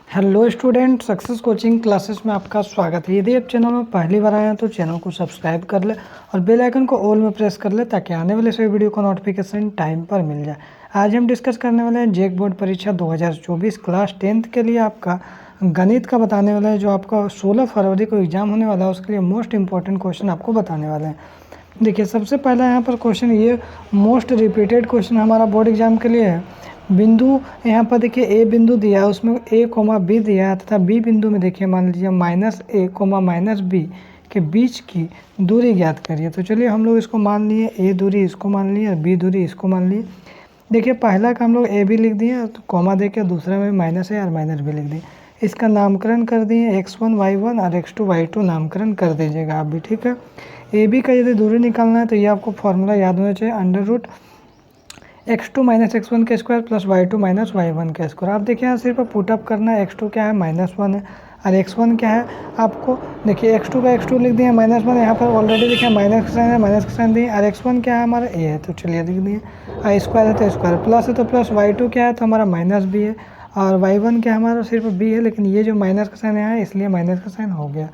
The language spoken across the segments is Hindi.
Hello student, success coaching classes में आपका स्वागत है। यदि आप चैनल में पहली बार आए हैं तो चैनल को सब्सक्राइब कर ले और बेल आइकन को ऑल में प्रेस कर ले ताकि आने वाले सभी वीडियो का नोटिफिकेशन टाइम पर मिल जाए। आज हम डिस्कस करने वाले हैं जेक बोर्ड परीक्षा 2024 क्लास 10th के लिए आपका गणित का बताने वाला है, जो आपका 16 फरवरी को एग्जाम होने वाला है। उसके लिए मोस्ट इंपॉर्टेंट क्वेश्चन आपको बताने वाले हैं। देखिए, सबसे पहला यहाँ पर क्वेश्चन, ये मोस्ट रिपीटेड क्वेश्चन हमारा बोर्ड एग्जाम के लिए है। बिंदु यहाँ पर देखिए ए बिंदु दिया है, उसमें ए कोमा बी दिया है तथा बी बिंदु में देखिए मान लीजिए -a कोमा -b के बीच की दूरी ज्ञात करिए। तो चलिए हम लोग इसको मान लिए, ए दूरी इसको मान लिए, बी दूरी इसको मान लिए। देखिए पहला का हम लोग ए बी लिख दिए, तो कोमा दे के दूसरे में -a और -b लिख दिए। इसका नामकरण कर दिए, x1 y1 और x2 y2 नामकरण कर दीजिएगा आप भी, ठीक है। ए बी का यदि दूरी निकालना है तो ये आपको फॉर्मूला याद होना चाहिए, √ x2 - x1 का स्क्वायर प्लस y2 - y1 का स्क्वायर। आप देखिए यहाँ सिर्फ पुटअप करना है, x2 क्या है -1 है और x1 क्या है आपको, देखिए x2 का x2 लिख दिए, -1 यहाँ पर ऑलरेडी देखिए माइनस का साइन है, माइनस का साइन दिए, और x1 क्या है हमारा a है तो चलिए लिख दिए, और स्क्वायर है तो स्क्वायर, प्लस है तो प्लस, y2 क्या है तो हमारा -b है और y1 क्या हमारा सिर्फ b है, लेकिन ये जो माइनस का साइन है इसलिए माइनस का साइन हो गया।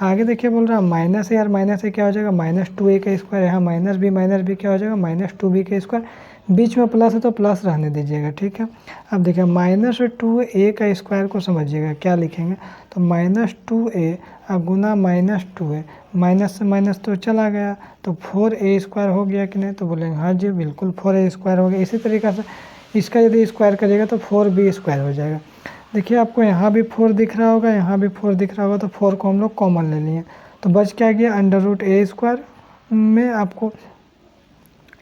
आगे देखिए बोल रहा है -a और -a क्या हो जाएगा, -2a का स्क्वायर, यहाँ -b क्या हो जाएगा, -2b का स्क्वायर, बीच में प्लस है तो प्लस रहने दीजिएगा, ठीक है। अब देखिए -2a का स्क्वायर को समझिएगा क्या लिखेंगे, तो -2a गुना -2a, माइनस से माइनस तो चला गया तो 4a स्क्वायर हो गया कि नहीं, तो बोलेंगे हाँ जी बिल्कुल 4a स्क्वायर हो गया। इसी तरीक़े से इसका यदि स्क्वायर करिएगा तो 4b स्क्वायर हो जाएगा। देखिए आपको यहाँ भी 4 दिख रहा होगा, यहाँ भी 4 दिख रहा होगा, तो 4 को हम लोग कॉमन ले लिए, तो बच क्या गया, √a स्क्वायर में आपको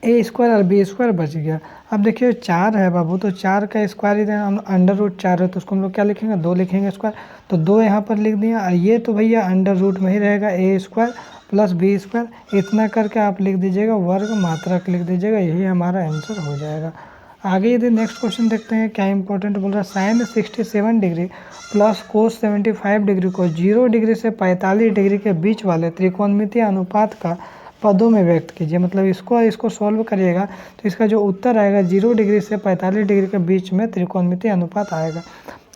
a स्क्वायर और b स्क्वायर बच गया। अब देखिए 4 है बाबू, तो 4 का स्क्वायर ही हम √4 है तो उसको हम लोग क्या लिखेंगे, 2 लिखेंगे स्क्वायर, तो 2 यहाँ पर लिख दिया, और ये तो भैया अंडर में ही रहेगा, a square plus b square, इतना करके आप लिख दीजिएगा, वर्ग मात्रक लिख दीजिएगा, यही हमारा आंसर हो जाएगा। आगे यदि नेक्स्ट क्वेश्चन देखते हैं, क्या इंपॉर्टेंट बोल रहा है, sine 67 degree plus cos 75 degree को 0 डिग्री से 45 डिग्री के बीच वाले त्रिकोणमितीय अनुपात का पदों में व्यक्त कीजिए। मतलब इसको सॉल्व करिएगा तो इसका जो उत्तर आएगा 0 डिग्री से 45 डिग्री के बीच में त्रिकोणमितीय अनुपात आएगा।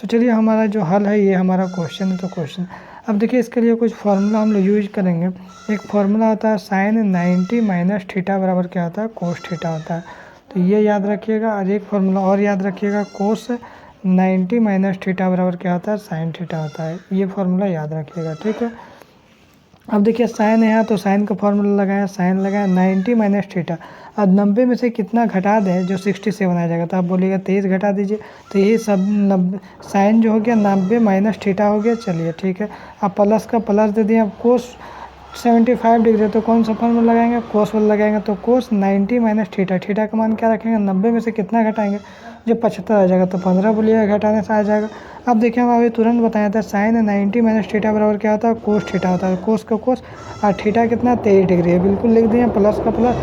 तो चलिए हमारा जो हल है ये हमारा क्वेश्चन है। तो क्वेश्चन अब देखिए, इसके लिए कुछ फार्मूला हम लोग यूज करेंगे। एक फार्मूला होता है साइन 90 माइनस थीटा बराबर क्या होता है, कोस थीटा होता है, तो ये याद रखिएगा। और एक फार्मूला और याद रखिएगा, कोस 90 माइनस थीटा बराबर क्या होता है, साइन थीटा होता है, ये फार्मूला याद रखिएगा, ठीक है। अब देखिए साइन है यहाँ तो साइन का फार्मूला लगाया, साइन लगाया 90 माइनस थीटा, अब 90 में से कितना घटा दें, जो 67 आ जाएगा, तो आप बोलिएगा 23 घटा दीजिए, तो ये सब 90 साइन जो हो गया 90 माइनस थीटा हो गया। चलिए ठीक है, अब प्लस का प्लस दे दिए, अब कोस 75 डिग्री तो कौन सा फार्मूला लगाएंगे, कोस वाला लगाएंगे, तो कोस 90 माइनस थीटा, थीटा का मान क्या रखेंगे, 90 में से कितना घटाएंगे, जो 75 आ जाएगा, तो 15 बोलिएगा, घटाने से आ जाएगा। अब देखिए हम अभी तुरंत बताया था, साइन 90 माइनस थीटा बराबर क्या होता है, कोस थीटा होता है, कोस का कोस और थीटा कितना 23 डिग्री है, बिल्कुल लिख दिए, प्लस का प्लस।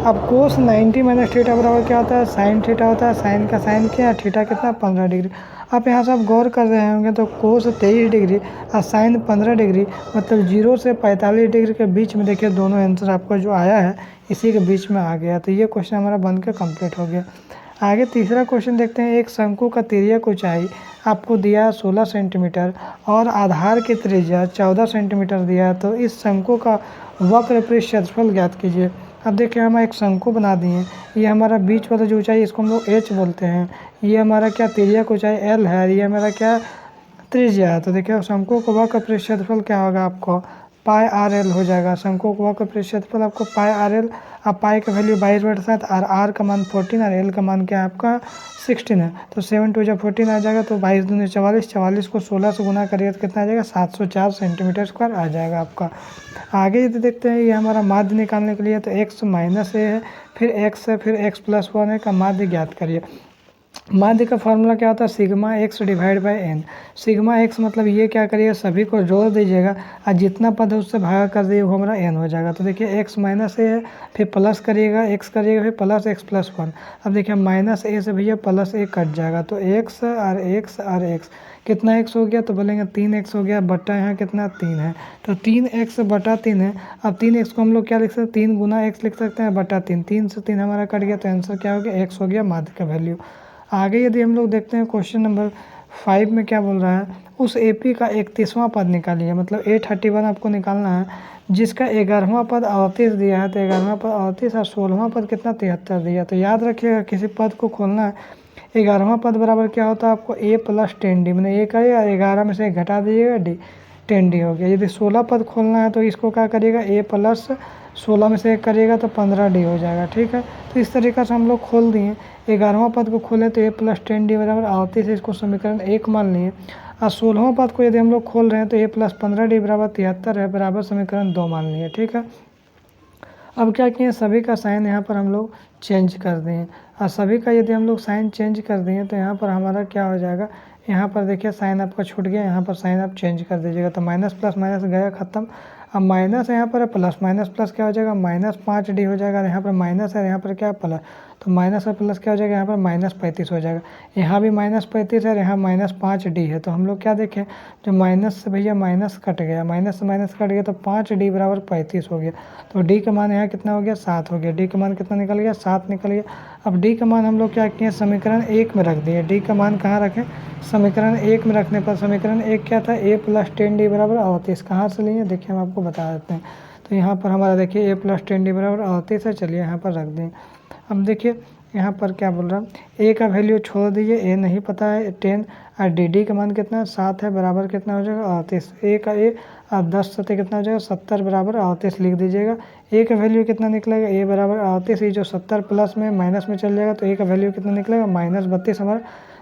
अब कोस 90 माइनस थीटा बराबर क्या होता है, साइन थीटा होता है, साइन का साइन क्या, थीटा कितना 15 डिग्री। आप यहाँ से आप गौर कर रहे होंगे तो कोस 23 डिग्री और साइन 15 डिग्री, मतलब 0 से 45 डिग्री के बीच में देखिए दोनों आंसर आपका जो आया है इसी के बीच में आ गया। तो ये क्वेश्चन हमारा बन के कम्प्लीट हो गया। आगे तीसरा क्वेश्चन देखते हैं। एक शंकु का तिर्यक ऊंचाई आपको दिया 16 सेंटीमीटर और आधार की त्रिज्या 14 सेंटीमीटर दिया है, तो इस शंकु का वक्र पृष्ठ क्षेत्रफल ज्ञात कीजिए। अब देखिए हम एक शंकु बना दिए, ये हमारा बीच वाला जो ऊंचाई इसको हम लोग h बोलते हैं, ये हमारा क्या तिर्यक ऊंचाई l है, ये हमारा क्या त्रिज्या है। तो देखिए शंकु का वक्र पृष्ठ क्षेत्रफल क्या होगा, आपको पाई RL हो जाएगा। शंकु का वक्र पृष्ठ क्षेत्रफल आपको पाई RL, अब पाई का वैल्यू 22/7 और r का मान 14 और l का मान क्या है आपका 16 है, तो 7 2 14 आ जाएगा, तो 22 दूनी 44, 44 को 16 से गुना करिए तो कितना आ जाएगा, 704 सेंटीमीटर स्क्वायर आ जाएगा आपका। आगे यदि देखते हैं, ये हमारा माध्य निकालने के लिए तो x - a है, फिर x है, फिर x + 1 है का माध्य ज्ञात करिए। माध्य का फार्मूला क्या होता है, sigma x divide by n। Sigma x मतलब ये क्या करिए, सभी को जोड़ दीजिएगा और जितना पद है उससे भागा कर दिए वो हमारा n हो जाएगा। तो देखिए x - a है, फिर प्लस करिएगा, x करिएगा, फिर प्लस x + 1। अब देखिए -a से भैया +a कट जाएगा, तो x और x और x कितना x हो गया, तो बोलेंगे 3x हो गया, बट्टा यहाँ कितना 3 है, तो 3x बटा 3 है। अब 3x को हम लोग क्या लिख सकते हैं, 3 गुना x लिख सकते हैं बटा 3, 3 से 3 हमारा कट गया, तो आंसर क्या हो गया, x हो गया माध्य का वैल्यू। आगे यदि हम लोग देखते हैं क्वेश्चन नंबर 5 में क्या बोल रहा है, उस AP का 31वां पद निकालिए। मतलब A31 आपको निकालना है, जिसका 11वां पद 38 दिया है, तो 11वां पद 38 और 16वां पद कितना 73 दिया। तो याद रखिएगा किसी पद को खोलना है, 11वां पद बराबर क्या होता है आपको A + 10D, मैंने 1 है, 11 में से 1 घटा दीजिएगा, D 10D हो गया। यदि 16 पद खोलना है तो इसको क्या करिएगा, A + 16 में से 1 करिएगा तो 15D हो जाएगा। ठीक है, तो इस तरीक़े से हम लोग खोल दिए। 11वां पद को खोले तो A + 10D बराबर 38, इसको समीकरण 1 मान लिए। और 16वां पद को यदि हम लोग खोल रहे हैं तो A + 15D बराबर 73 है, बराबर समीकरण 2 मान लिए। ठीक है, अब क्या किए, सभी का साइन यहाँ पर हम लोग चेंज कर दिए। और सभी का यदि हम लोग साइन चेंज कर दिए तो यहाँ पर हमारा क्या हो जाएगा, यहाँ पर देखिए साइन आपका छूट गया, यहाँ पर साइन आप चेंज कर दीजिएगा। तो माइनस प्लस माइनस गया खत्म। अब माइनस यहाँ पर है, प्लस माइनस प्लस क्या हो जाएगा, -5D हो जाएगा। यहाँ पर माइनस है, यहाँ पर क्या है प्लस, तो माइनस और प्लस क्या हो जाएगा, यहाँ पर -35 हो जाएगा। यहाँ भी -35 है, यहाँ -5D है। तो हम लोग क्या देखें, जो माइनस से भैया माइनस कट गया, माइनस से माइनस कट गया तो 5D बराबर 35 हो गया। तो D का मान यहाँ कितना हो गया, 7 हो गया। D का मान कितना निकल गया, 7 निकल गया। अब D का मान हम लोग क्या किए, समीकरण 1 में रख दिए। D का मान कहाँ रखें, समीकरण 1 में रखने पर समीकरण 1 क्या था, A + 10D बराबर 38। कहाँ से लिए, देखिए हम आपको बता देते हैं। तो यहाँ पर हमारा देखिए A + 10D बराबर 38 है, चलिए यहाँ पर रख दें। अब देखिए यहाँ पर क्या बोल रहा है, A का वैल्यू छोड़ दीजिए, A नहीं पता है 10, और D का मान कितना 7 है, बराबर कितना हो जाएगा 38। A का A और 10 सत्ते कितना हो जाएगा 70 बराबर 38 लिख दीजिएगा। A का वैल्यू कितना निकलेगा, A बराबर 38, ये जो 70 प्लस में माइनस में चल जाएगा तो A का वैल्यू कितना निकलेगा, -32 हमारा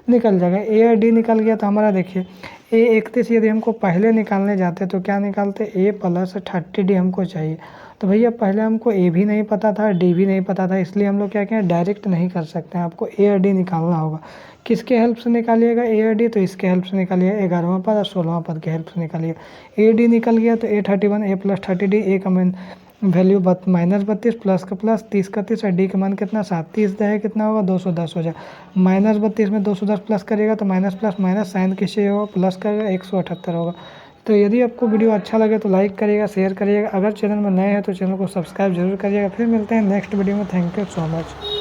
निकल जाएगा। A और D निकल गया तो हमारा देखिए A 31 यदि हमको पहले निकालने जाते तो क्या निकालते, A + 30D हमको चाहिए। तो भैया पहले हमको A भी नहीं पता था, D भी नहीं पता था, इसलिए हम लोग क्या कहें, डायरेक्ट नहीं कर सकते हैं, आपको A और D निकालना होगा। किसके हेल्प से निकालिएगा A और D, तो इसके हेल्प से निकालिएगा, 11वां पद और 16वां पद के हेल्प से निकालिएगा। A D निकल गया तो A31 A + 30D, A का मान वैल्यू -32 प्लस का प्लस 30 का 30 और D का मान कितना 7, 30 है कितना होगा 210 हो जाएगा। -32 में 210 प्लस करिएगा तो माइनस प्लस माइनस साइन किससे होगा, प्लस करेगा 178 होगा। तो यदि आपको वीडियो अच्छा लगे तो लाइक करिएगा, शेयर करिएगा। अगर चैनल में नए हैं तो चैनल को सब्सक्राइब जरूर करिएगा। फिर मिलते हैं नेक्स्ट वीडियो में। Thank you so much.